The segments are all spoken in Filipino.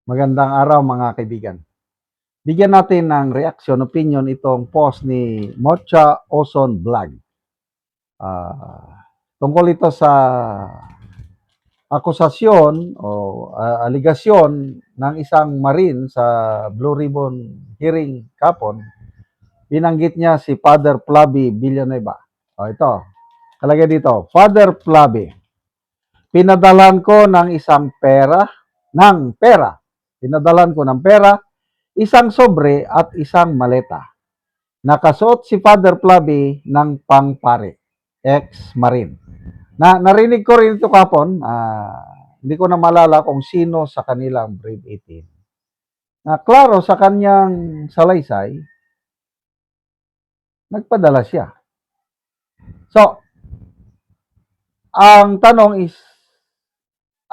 Magandang araw mga kaibigan. Bigyan natin ng reaction, opinion itong post ni Mocha Oson Vlog. Tungkol ito sa akusasyon o aligasyon ng isang Marine sa Blue Ribbon hearing kapon. Binanggit niya si Father Flavi Villanueva. Ito, kalagay dito, Father Flavi, pinadalan ko ng pera. Pinadalan ko ng pera, isang sobre at isang maleta. Nakasuot si Father Flavi ng pangpare, ex-marine. Narinig ko rin ito kapon, hindi ko na malala kung sino sa kanilang Brave 18. Klaro sa kanyang salaysay, nagpadala siya. So, ang tanong is,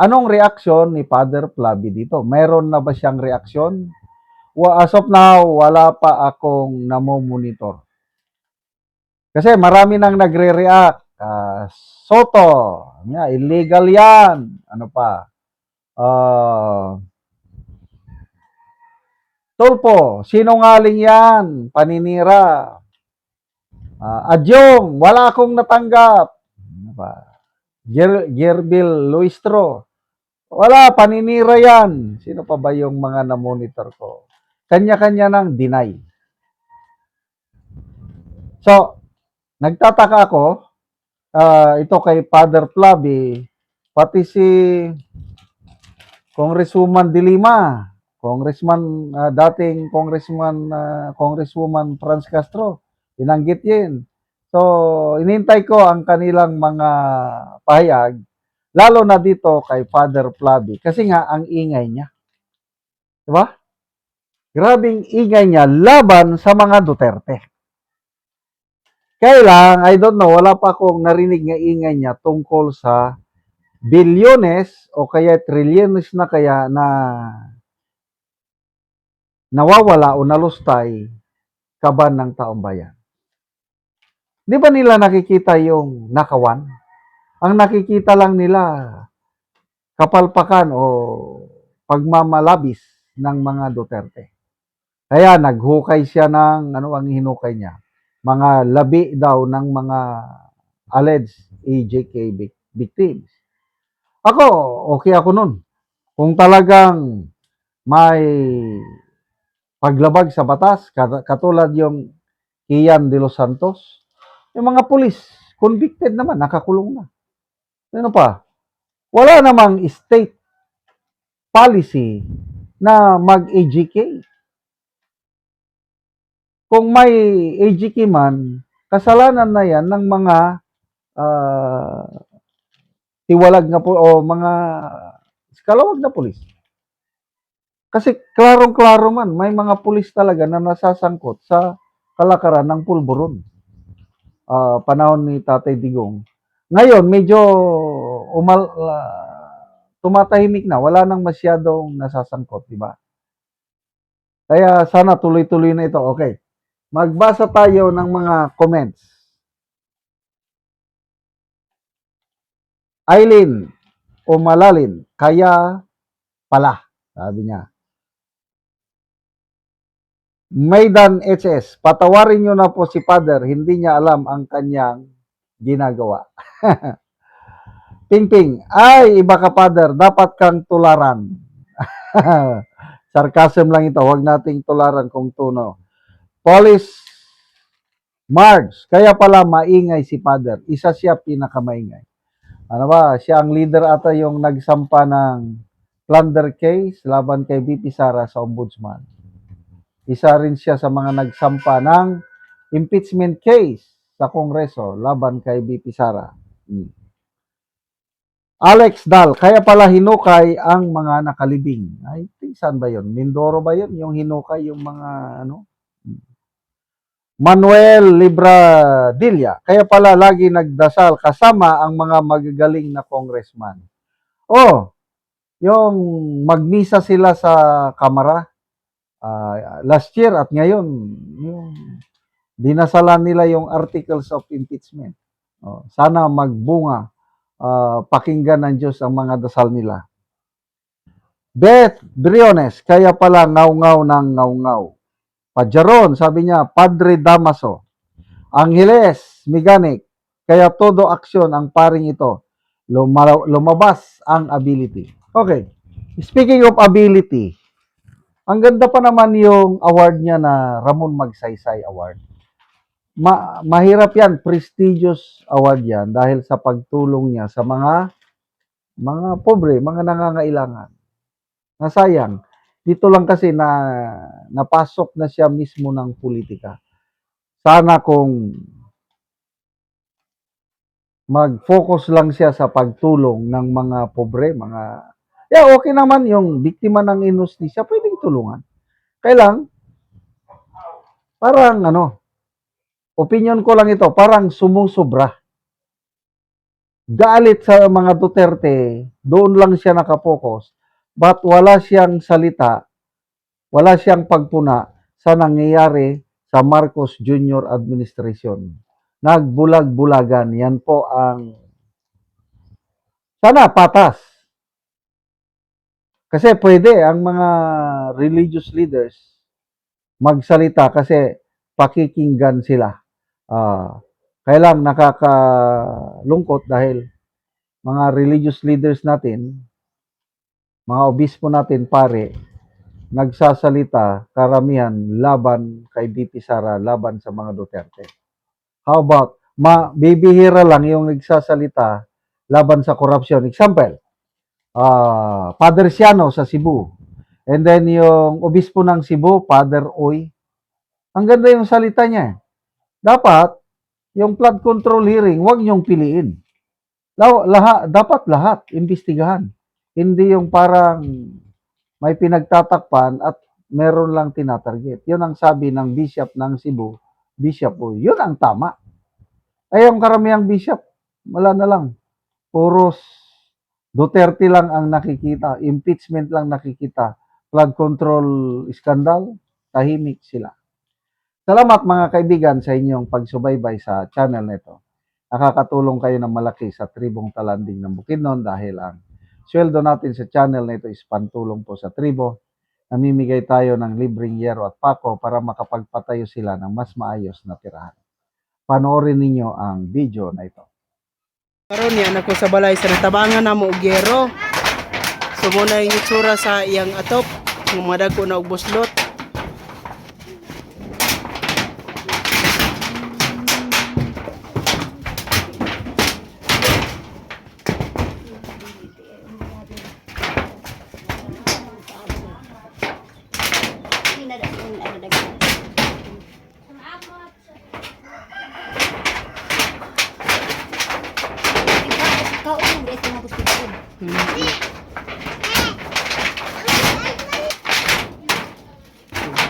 anong reaksyon ni Father Flavi dito? Meron na ba siyang reaksyon? As of now, wala pa akong namomonitor. Kasi marami nang nagre-react. Soto, illegal yan. Ano pa? Tulpo, sinungaling yan. Paninira. Adyong, wala akong natanggap. Ano pa? Gerbil Luistro, wala, paninira yan. Sino pa ba yung mga na-monitor ko? Kanya-kanya nang deny. So, nagtataka ako, ito kay Father Flavi, pati si Congresswoman Dilima, dating Congresswoman Franz Castro, binanggit yun. So, inintay ko ang kanilang mga pahayag, lalo na dito kay Father Flavi, kasi nga ang ingay niya. Diba? Grabing ingay niya laban sa mga Duterte. Kaya lang, I don't know, wala pa akong narinig nga ingay niya tungkol sa bilyones o kaya trilyones na kaya na nawawala o nalustay kaban ng taong bayan. Di ba nila nakikita yung nakawan? Ang nakikita lang nila kapalpakan o pagmamalabis ng mga Duterte. Kaya naghukay siya ng, ano ang hinukay niya? Mga labi daw ng mga alleged EJK victims. Ako, okay ako nun. Kung talagang may paglabag sa batas, katulad yung Ian de los Santos, yung mga pulis, convicted naman, nakakulong na. Ano pa? Wala namang state policy na mag-EJK. Kung may EJK man, kasalanan na yan ng mga tiwalag na po o mga kalawag na pulis. Kasi klarong-klaro man, may mga pulis talaga na nasasangkot sa kalakaran ng pulburon. Panahon ni Tatay Digong. Ngayon, medyo tumatahimik na. Wala nang masyadong nasasangkot, di ba? Kaya sana tuloy-tuloy na ito. Okay. Magbasa tayo ng mga comments. Aileen, umalalin, kaya pala, sabi niya. Maidan HS, patawarin niyo na po si Father, hindi niya alam ang kanyang ginagawa. Pingping, ay iba ka Father, dapat kang tularan. Sarcasm lang ito, huwag nating tularan kung tuno. Police Marge, kaya pala maingay si Father, isa siya pinakamaingay. Ano ba, siya ang leader ata yung nagsampa ng plunder case laban kay VP Sara sa ombudsman. Isa rin siya sa mga nagsampa ng impeachment case sa Kongreso laban kay VP Sara. Alex Dal, kaya pala hinukay ang mga nakalibing. I think saan ba yun? Mindoro ba yun? Yung hinukay yung mga ano? Manuel Libradilla, kaya pala lagi nagdasal kasama ang mga magagaling na congressman. Yung magmisa sila sa Kamara last year at ngayon, yung dinasalan nila yung articles of impeachment. Sana magbunga, pakinggan ng Diyos ang mga dasal nila. Beth Briones, kaya pala ngaw-ngaw ng ngaw-ngaw. Pajaron, sabi niya, Padre Damaso. Angeles Mechanic, kaya todo aksyon ang paring ito. Lumabas ang ability. Okay, speaking of ability, ang ganda pa naman yung award niya na Ramon Magsaysay Award. Mahirap yan, prestigious award yan dahil sa pagtulong niya sa mga pobre, mga nangangailangan. Nasayang, dito lang kasi na napasok na siya mismo ng politika. Sana kung mag-focus lang siya sa pagtulong ng mga pobre, okay naman yung biktima ng inustisya, pwedeng tulungan. Kailang, parang opinion ko lang ito, parang sumusobra. Galit sa mga Duterte, doon lang siya nakapokus, but wala siyang salita, wala siyang pagpuna sa nangyayari sa Marcos Jr. administration. Nagbulag-bulagan, yan po ang sana patas. Kasi pwede ang mga religious leaders magsalita kasi pakikinggan sila. Kaya lang nakakalungkot dahil mga religious leaders natin, mga obispo natin, pare, nagsasalita karamihan laban kay BP Sara, laban sa mga Duterte. How about, bibihira lang yung nagsasalita laban sa korupsyon. Example, Father Siano sa Cebu. And then yung obispo ng Cebu, Father Oy. Ang ganda yung salita niya. Dapat, yung flood control hearing, huwag niyong piliin. Dapat lahat, imbestigahan. Hindi yung parang may pinagtatakpan at meron lang tinatarget. Yun ang sabi ng bishop ng Cebu, Bishop Oy. Yun ang tama. Ay, yung karamihang bishop, wala na lang. Puros Duterte lang ang nakikita, impeachment lang nakikita, flood control scandal, tahimik sila. Salamat mga kaibigan sa inyong pagsubaybay sa channel nito. Nakakatulong kayo ng malaki sa tribong talanding ng Bukidnon dahil ang sweldo natin sa channel nito is pantulong po sa tribo. Namimigay tayo ng libreng yero at pako para makapagpatayo sila ng mas maayos na tirahan. Panoorin ninyo ang video na ito. Karon ni anak ko sa balay sa natabangan na mo og yero. So mo na yung itsura sa iyang atop, ng mga dagko na og buslot.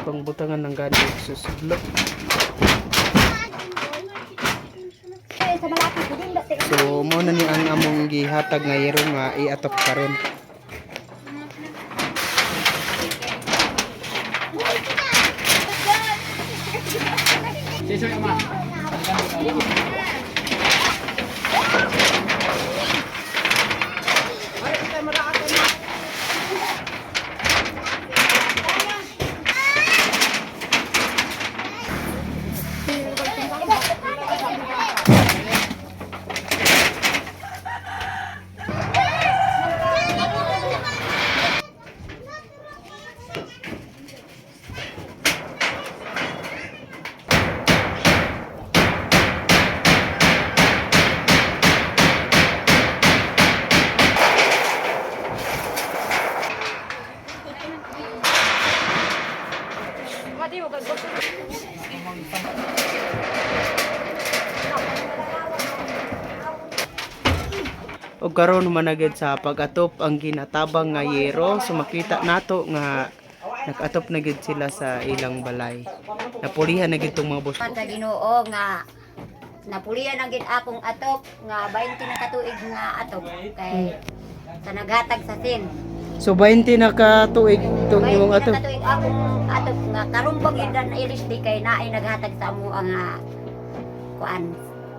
Pangbutangan ng gani sa sudlo. So mo na ni ang among gihatag nga yero nga iatop karon. O karon managed sa pag-atop ang ginatabang nga yero, so makita nato nga nag-atop na gid sila sa ilang balay. Napulihan na gid tong mga boss. Sa Ginoo nga napulian ang gid akong atop nga 20 na katuig nga atop kay sa naghatag sa sin. So 20 na ka tuig tong 20 imong na atop. katuig akong atop nga karumbang gid na ilis di kay naay naghatag sa amo ang kuan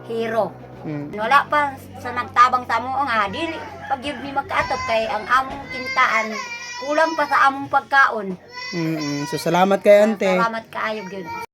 hero. Wala pa sa nagtabang sa amo nga dili pag yun mi magkaatop kay ang among kintaan kulang pa sa among pagkaon. So salamat kay ante. Salamat kaayo gyud.